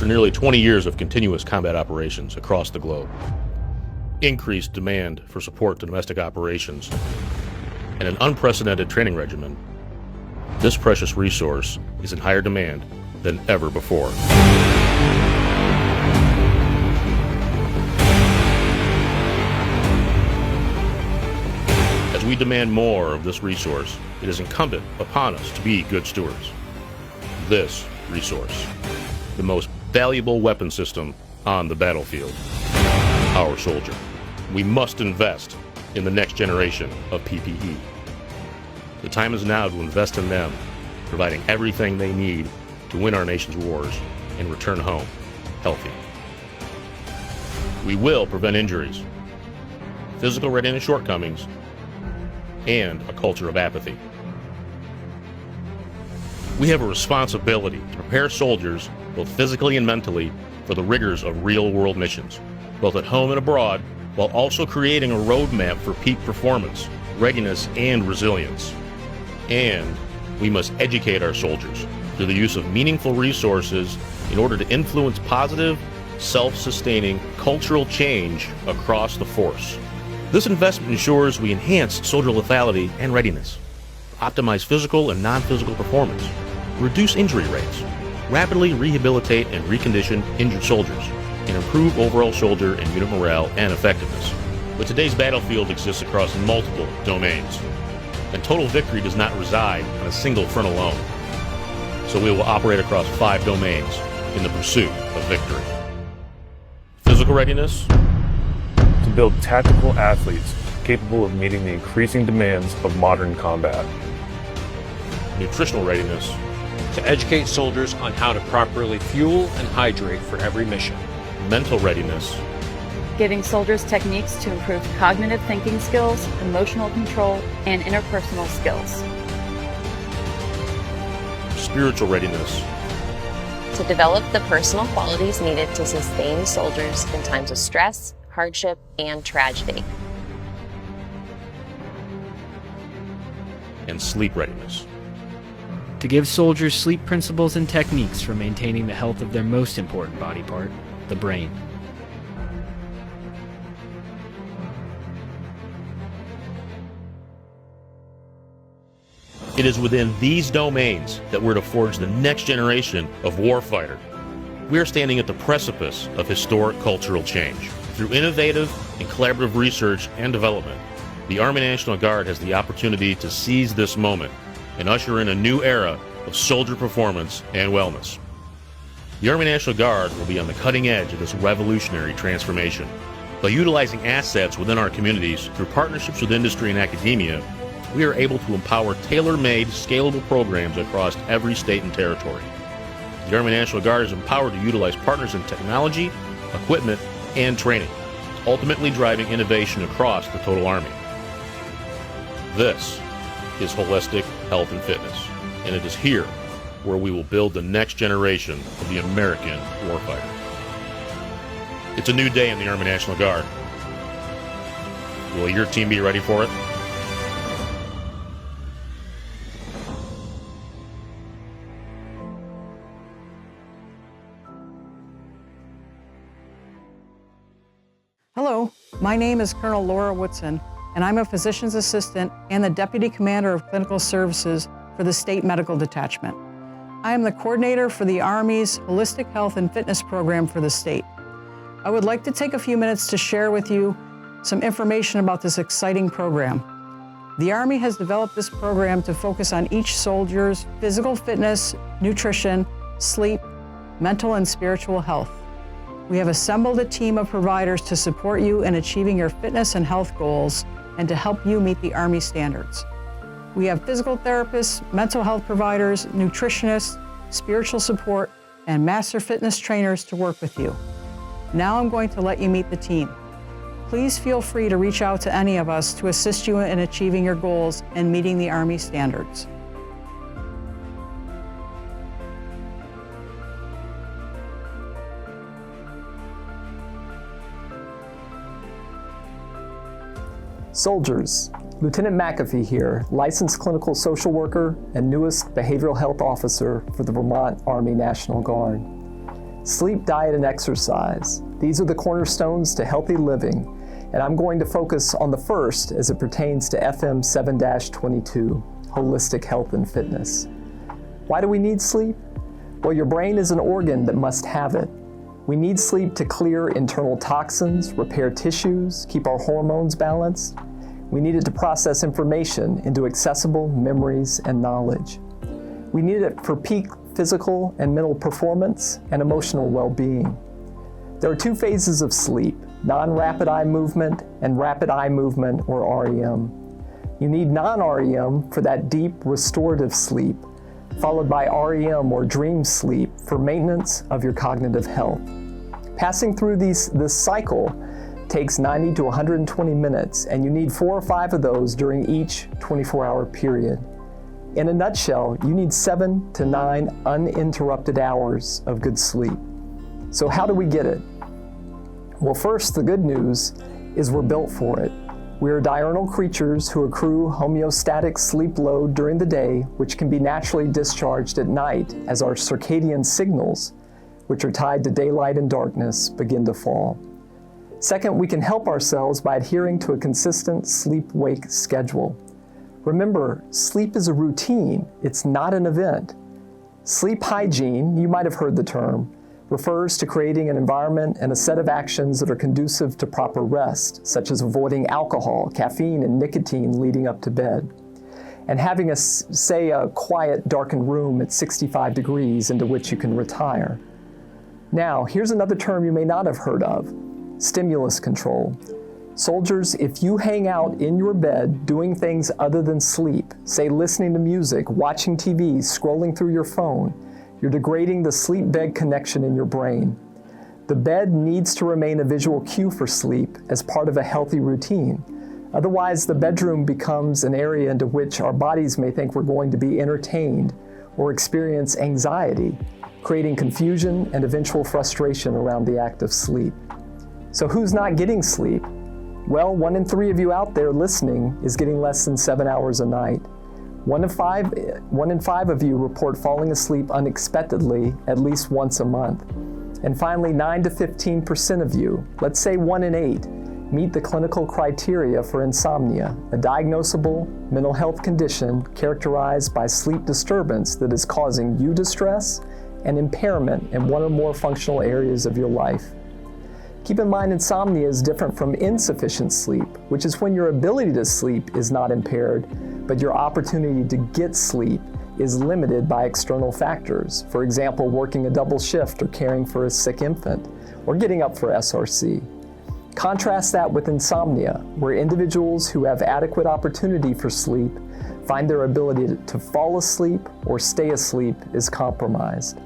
after nearly 20 years of continuous combat operations across the globe, increased demand for support to domestic operations, and an unprecedented training regimen, this precious resource is in higher demand than ever before. As we demand more of this resource, it is incumbent upon us to be good stewards. This resource, the most valuable weapon system on the battlefield, our soldier. We must invest in the next generation of PPE. The time is now to invest in them, providing everything they need to win our nation's wars and return home healthy. We will prevent injuries, physical readiness shortcomings, and a culture of apathy. We have a responsibility to prepare soldiers, both physically and mentally, for the rigors of real-world missions, both at home and abroad, while also creating a roadmap for peak performance, readiness, and resilience. And we must educate our soldiers through the use of meaningful resources in order to influence positive, self-sustaining cultural change across the force. This investment ensures we enhance soldier lethality and readiness, optimize physical and non-physical performance, reduce injury rates, rapidly rehabilitate and recondition injured soldiers, and improve overall soldier and unit morale and effectiveness. But today's battlefield exists across multiple domains, and total victory does not reside on a single front alone. So we will operate across 5 domains in the pursuit of victory. Physical readiness, to build tactical athletes capable of meeting the increasing demands of modern combat. nutritional readiness, to educate soldiers on how to properly fuel and hydrate for every mission. mental readiness, giving soldiers techniques to improve cognitive thinking skills, emotional control, and interpersonal skills. spiritual readiness, to develop the personal qualities needed to sustain soldiers in times of stress, hardship, and tragedy. and sleep readiness. To give soldiers sleep principles and techniques for maintaining the health of their most important body part, the brain. It is within these domains that we're to forge the next generation of warfighter. We are standing at the precipice of historic cultural change. Through innovative and collaborative research and development, the Army National Guard has the opportunity to seize this moment and usher in a new era of soldier performance and wellness. The Army National Guard will be on the cutting edge of this revolutionary transformation. By utilizing assets within our communities through partnerships with industry and academia, we are able to empower tailor-made, scalable programs across every state and territory. The Army National Guard is empowered to utilize partners in technology, equipment, and training, ultimately driving innovation across the total Army. This is holistic health and fitness, and it is here where we will build the next generation of the American warfighter. It's a new day in the Army National Guard. Will your team be ready for it? Hello, my name is Colonel Laura Woodson, and I'm a physician's assistant and the Deputy Commander of Clinical Services for the State Medical Detachment. I am the coordinator for the Army's Holistic Health and Fitness program for the state. I would like to take a few minutes to share with you some information about this exciting program. The Army has developed this program to focus on each soldier's physical fitness, nutrition, sleep, mental and spiritual health. We have assembled a team of providers to support you in achieving your fitness and health goals and to help you meet the Army standards. We have physical therapists, mental health providers, nutritionists, spiritual support, and master fitness trainers to work with you. Now I'm going to let you meet the team. Please feel free to reach out to any of us to assist you in achieving your goals and meeting the Army standards. Soldiers, Lieutenant McAfee here, licensed clinical social worker and newest behavioral health officer for the Vermont Army National Guard. Sleep, diet, and exercise. These are the cornerstones to healthy living, and I'm going to focus on the first as it pertains to FM 7-22, holistic health and fitness. Why do we need sleep? Well, your brain is an organ that must have it. We need sleep to clear internal toxins, repair tissues, keep our hormones balanced. We need it to process information into accessible memories and knowledge. We need it for peak physical and mental performance and emotional well-being. There are two phases of sleep, non-rapid eye movement and rapid eye movement, or REM. You need non-REM for that deep restorative sleep, followed by REM, or dream sleep, for maintenance of your cognitive health. Passing through this cycle takes 90 to 120 minutes, and you need 4 or 5 of those during each 24-hour period. In a nutshell, you need 7 to 9 uninterrupted hours of good sleep. So how do we get it? Well, first, the good news is we're built for it. We are diurnal creatures who accrue homeostatic sleep load during the day, which can be naturally discharged at night as our circadian signals, which are tied to daylight and darkness, begin to fall. Second, we can help ourselves by adhering to a consistent sleep-wake schedule. Remember, sleep is a routine, it's not an event. Sleep hygiene, you might have heard the term, refers to creating an environment and a set of actions that are conducive to proper rest, such as avoiding alcohol, caffeine, and nicotine leading up to bed, and having a quiet, darkened room at 65 degrees into which you can retire. Now, here's another term you may not have heard of: stimulus control. Soldiers, if you hang out in your bed doing things other than sleep, say listening to music, watching TV, scrolling through your phone, you're degrading the sleep-bed connection in your brain. The bed needs to remain a visual cue for sleep as part of a healthy routine. Otherwise, the bedroom becomes an area into which our bodies may think we're going to be entertained or experience anxiety, creating confusion and eventual frustration around the act of sleep. So who's not getting sleep? Well, 1 in 3 of you out there listening is getting less than 7 hours a night. 1 in 5 of you report falling asleep unexpectedly at least once a month. And finally, 9 to 15% of you, let's say 1 in 8, meet the clinical criteria for insomnia, a diagnosable mental health condition characterized by sleep disturbance that is causing you distress and impairment in 1 or more functional areas of your life. Keep in mind, insomnia is different from insufficient sleep, which is when your ability to sleep is not impaired, but your opportunity to get sleep is limited by external factors. For example, working a double shift or caring for a sick infant, or getting up for SRC. Contrast that with insomnia, where individuals who have adequate opportunity for sleep find their ability to fall asleep or stay asleep is compromised.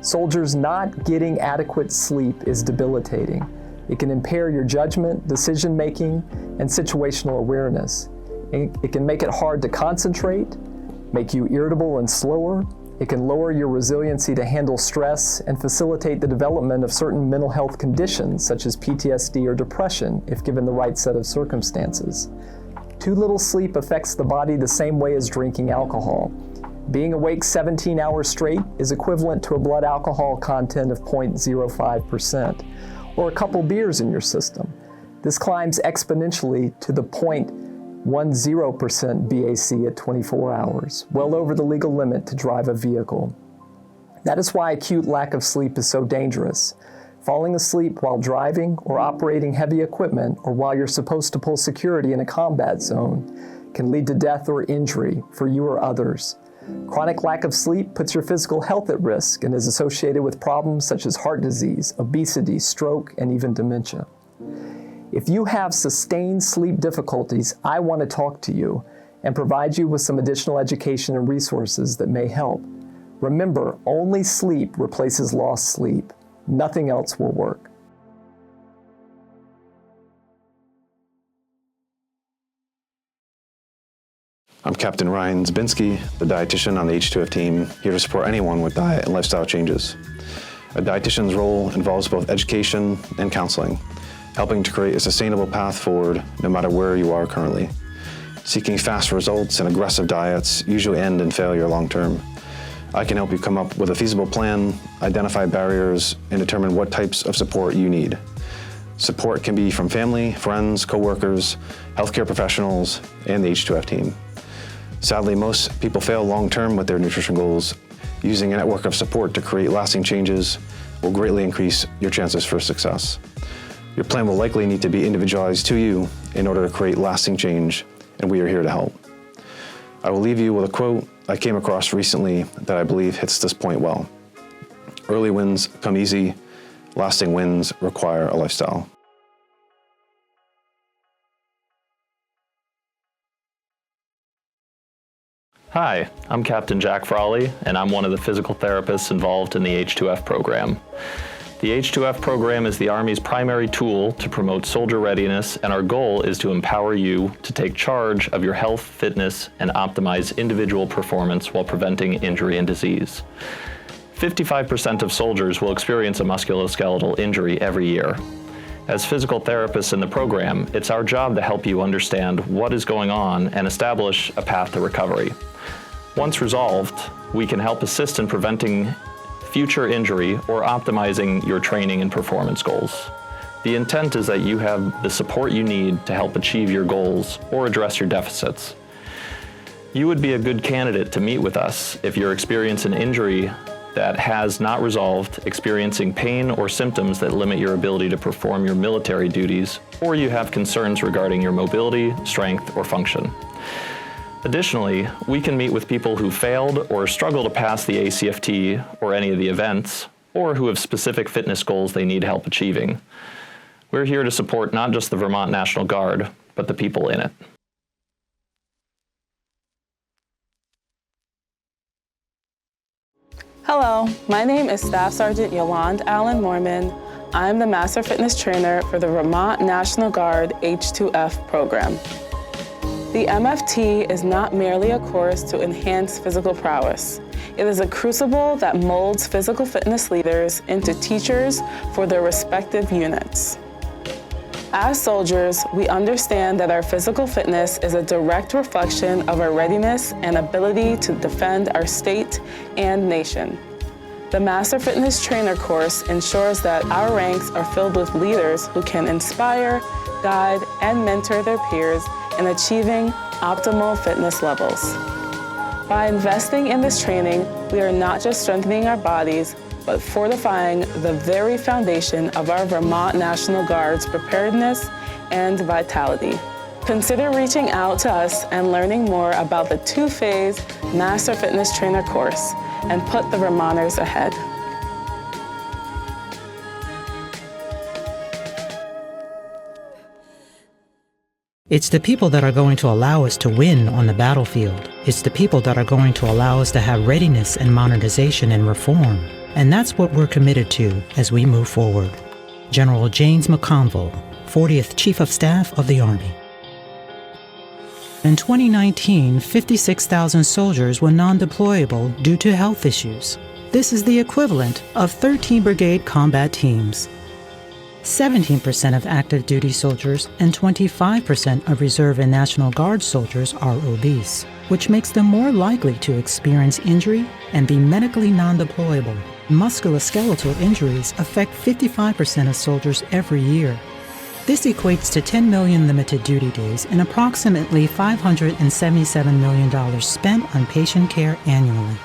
Soldiers not getting adequate sleep is debilitating. It can impair your judgment, decision-making, and situational awareness. It can make it hard to concentrate, make you irritable and slower. It can lower your resiliency to handle stress and facilitate the development of certain mental health conditions, such as PTSD or depression, if given the right set of circumstances. Too little sleep affects the body the same way as drinking alcohol. Being awake 17 hours straight is equivalent to a blood alcohol content of 0.05%, or a couple beers in your system. This climbs exponentially to the 0.10% BAC at 24 hours, well over the legal limit to drive a vehicle. That is why acute lack of sleep is so dangerous. Falling asleep while driving or operating heavy equipment, or while you're supposed to pull security in a combat zone, can lead to death or injury for you or others. Chronic lack of sleep puts your physical health at risk and is associated with problems such as heart disease, obesity, stroke, and even dementia. If you have sustained sleep difficulties, I want to talk to you and provide you with some additional education and resources that may help. Remember, only sleep replaces lost sleep. Nothing else will work. I'm Captain Ryan Zabinski, the dietitian on the H2F team, here to support anyone with diet and lifestyle changes. A dietitian's role involves both education and counseling, helping to create a sustainable path forward no matter where you are currently. Seeking fast results and aggressive diets usually end in failure long term. I can help you come up with a feasible plan, identify barriers, and determine what types of support you need. Support can be from family, friends, coworkers, healthcare professionals, and the H2F team. Sadly, most people fail long-term with their nutrition goals. Using a network of support to create lasting changes will greatly increase your chances for success. Your plan will likely need to be individualized to you in order to create lasting change, and we are here to help. I will leave you with a quote I came across recently that I believe hits this point well. Early wins come easy, lasting wins require a lifestyle. Hi, I'm Captain Jack Frawley, and I'm one of the physical therapists involved in the H2F program. The H2F program is the Army's primary tool to promote soldier readiness, and our goal is to empower you to take charge of your health, fitness, and optimize individual performance while preventing injury and disease. 55% of soldiers will experience a musculoskeletal injury every year. As physical therapists in the program, it's our job to help you understand what is going on and establish a path to recovery. Once resolved, we can help assist in preventing future injury or optimizing your training and performance goals. The intent is that you have the support you need to help achieve your goals or address your deficits. You would be a good candidate to meet with us if you're experiencing an injury that has not resolved, experiencing pain or symptoms that limit your ability to perform your military duties, or you have concerns regarding your mobility, strength, or function. Additionally, we can meet with people who failed or struggle to pass the ACFT or any of the events, or who have specific fitness goals they need help achieving. We're here to support not just the Vermont National Guard, but the people in it. Hello, my name is Staff Sergeant Yolande Allen Mormon. I'm the Master Fitness Trainer for the Vermont National Guard H2F program. The MFT is not merely a course to enhance physical prowess. It is a crucible that molds physical fitness leaders into teachers for their respective units. As soldiers, we understand that our physical fitness is a direct reflection of our readiness and ability to defend our state and nation. The Master Fitness Trainer course ensures that our ranks are filled with leaders who can inspire, guide, and mentor their peers in achieving optimal fitness levels. By investing in this training, we are not just strengthening our bodies, but fortifying the very foundation of our Vermont National Guard's preparedness and vitality. Consider reaching out to us and learning more about the two-phase Master Fitness Trainer course and put the Vermonters ahead. It's the people that are going to allow us to win on the battlefield. It's the people that are going to allow us to have readiness and modernization and reform. And that's what we're committed to as we move forward. General James McConville, 40th Chief of Staff of the Army. In 2019, 56,000 soldiers were non-deployable due to health issues. This is the equivalent of 13 brigade combat teams. 17% of active duty soldiers and 25% of Reserve and National Guard soldiers are obese, which makes them more likely to experience injury and be medically non-deployable. Musculoskeletal injuries affect 55% of soldiers every year. This equates to 10 million limited duty days and approximately $577 million spent on patient care annually.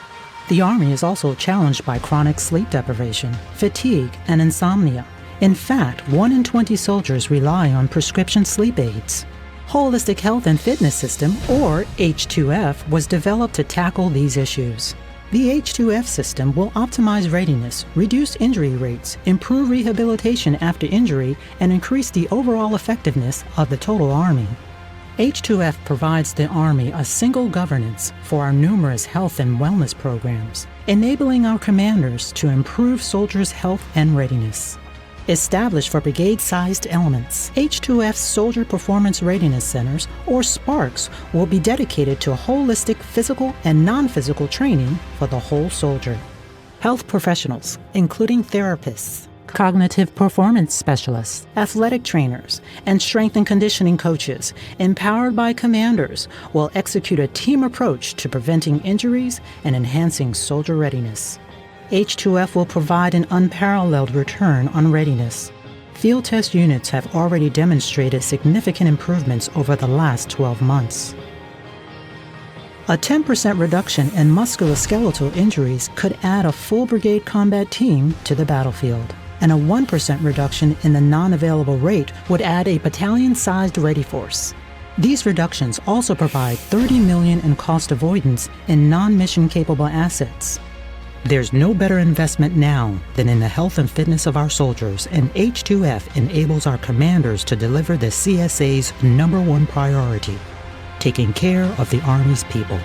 The Army is also challenged by chronic sleep deprivation, fatigue, and insomnia. In fact, 1 in 20 soldiers rely on prescription sleep aids. Holistic Health and Fitness System, or H2F, was developed to tackle these issues. The H2F system will optimize readiness, reduce injury rates, improve rehabilitation after injury, and increase the overall effectiveness of the total Army. H2F provides the Army a single governance for our numerous health and wellness programs, enabling our commanders to improve soldiers' health and readiness. Established for brigade-sized elements, H2F's Soldier Performance Readiness Centers, or SPARCs, will be dedicated to holistic physical and non-physical training for the whole soldier. Health professionals, including therapists, Cognitive performance specialists, athletic trainers, and strength and conditioning coaches, empowered by commanders, will execute a team approach to preventing injuries and enhancing soldier readiness. H2F will provide an unparalleled return on readiness. Field test units have already demonstrated significant improvements over the last 12 months. A 10% reduction in musculoskeletal injuries could add a full brigade combat team to the battlefield, and a 1% reduction in the non-available rate would add a battalion-sized ready force. These reductions also provide $30 million in cost avoidance in non-mission capable assets. There's no better investment now than in the health and fitness of our soldiers, and H2F enables our commanders to deliver the CSA's #1 priority, taking care of the Army's people.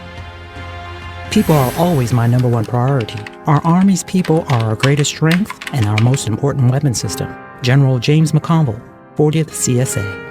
People are always my #1 priority. Our Army's people are our greatest strength and our most important weapon system. General James McConville, 40th CSA.